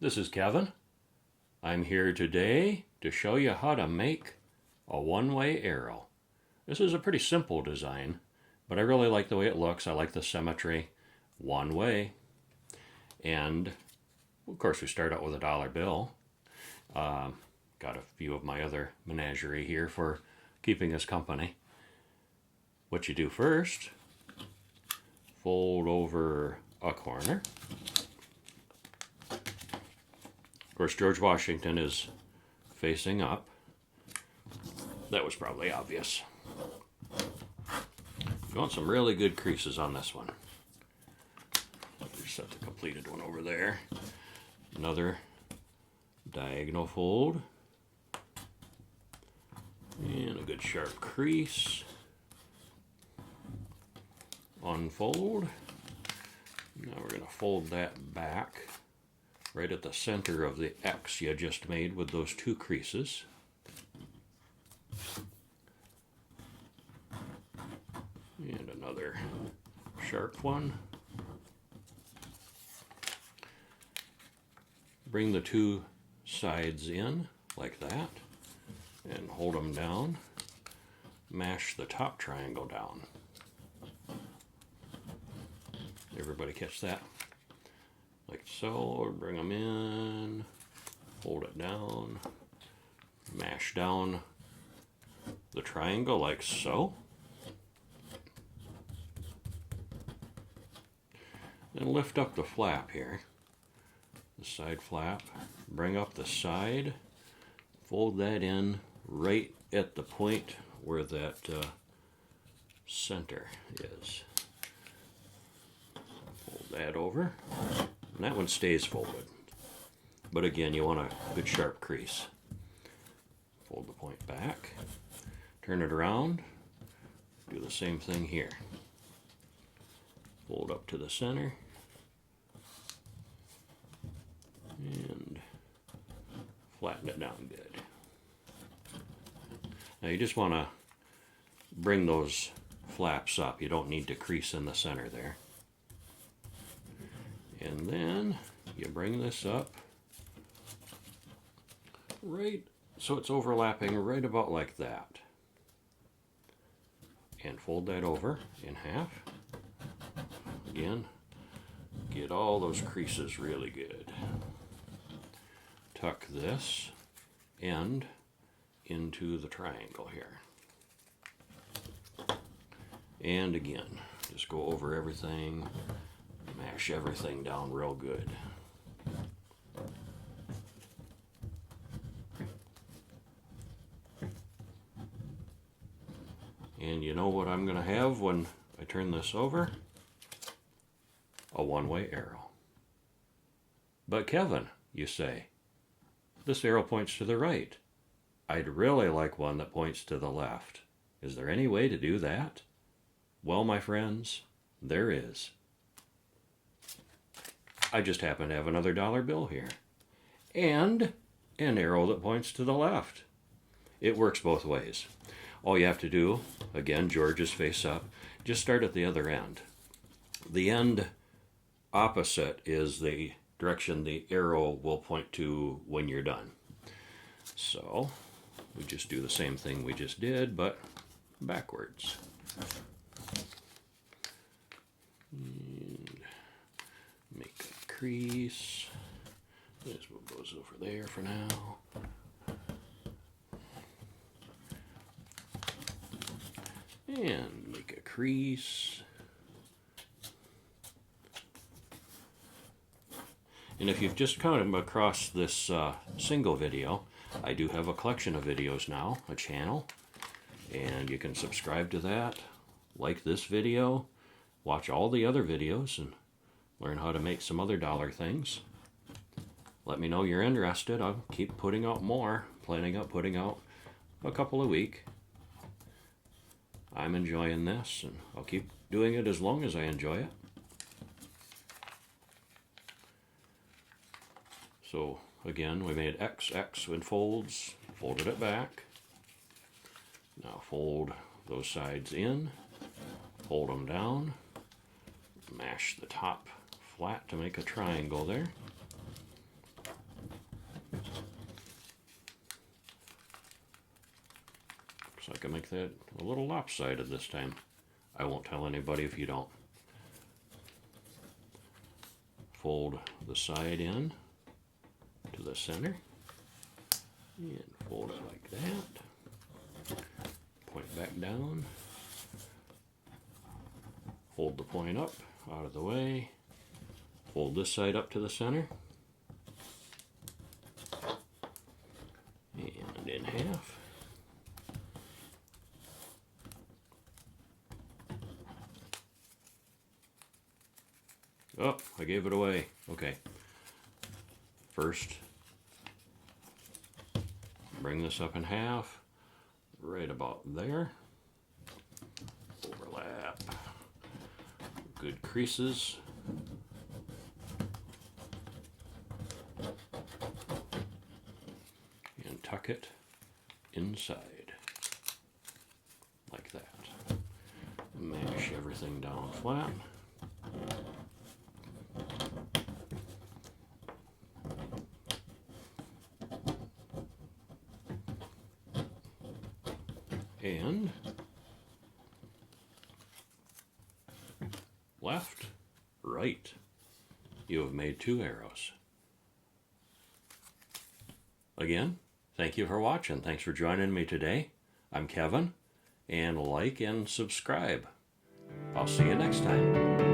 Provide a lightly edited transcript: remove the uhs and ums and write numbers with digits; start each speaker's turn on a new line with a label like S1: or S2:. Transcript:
S1: This is Kevin. I'm here today to show you how to make a one-way arrow. This is a pretty simple design, but I really like the way it looks. I like the symmetry. One way. And of course we start out with a dollar bill. Got a few of my other menagerie here for keeping us company. What you do first, fold over a corner. Of course, George Washington is facing up. That was probably obvious. You want some really good creases on this one. Just set the completed one over there. Another diagonal fold. And a good sharp crease. Unfold. Now we're going to fold that back right at the center of the X you just made with those two creases. And another sharp one. Bring the two sides in like that and hold them down. Mash the top triangle down. Everybody catch that? Like so, or bring them in, hold it down, mash down the triangle like so. Then lift up the flap here, the side flap, bring up the side, fold that in right at the point where that center is. Fold that over. And that one stays folded. But again, you want a good sharp crease. Fold the point back. Turn it around. Do the same thing here. Fold up to the center. And flatten it down good. Now you just want to bring those flaps up. You don't need to crease in the center there. And then you bring this up right so it's overlapping right about like that. And fold that over in half. Again, get all those creases really good. Tuck this end into the triangle here. And again, just go over everything. Mash everything down real good. And you know what I'm going to have when I turn this over? A one-way arrow. But Kevin, you say, this arrow points to the right. I'd really like one that points to the left. Is there any way to do that? Well, my friends, there is. I just happen to have another dollar bill here. And an arrow that points to the left. It works both ways. All you have to do, again, George is face up, just start at the other end. The end opposite is the direction the arrow will point to when you're done. So, we just do the same thing we just did, but backwards. Make a crease. This one goes over there for now. And make a crease. And if you've just come across this single video, I do have a collection of videos now, a channel, and you can subscribe to that, like this video, watch all the other videos, and learn how to make some other dollar things. Let me know you're interested. I'll keep putting out more. Planning on putting out a couple a week. I'm enjoying this, and I'll keep doing it as long as I enjoy it. So again, we made XX in folds, folded it back. Now fold those sides in, hold them down, mash the top flat to make a triangle there. can make that a little lopsided this time. I won't tell anybody if you don't. Fold the side in to the center and fold it like that. Point back down. Hold the point up out of the way. Fold this side up to the center. And in half. Oh, I gave it away. Okay. First, bring this up in half, right about there. Overlap. Good creases. And tuck it inside, like that. Mash everything down flat. And left, right. You have made 2 arrows. Again, thank you for watching. Thanks for joining me today. I'm Kevin, and like and subscribe. I'll see you next time.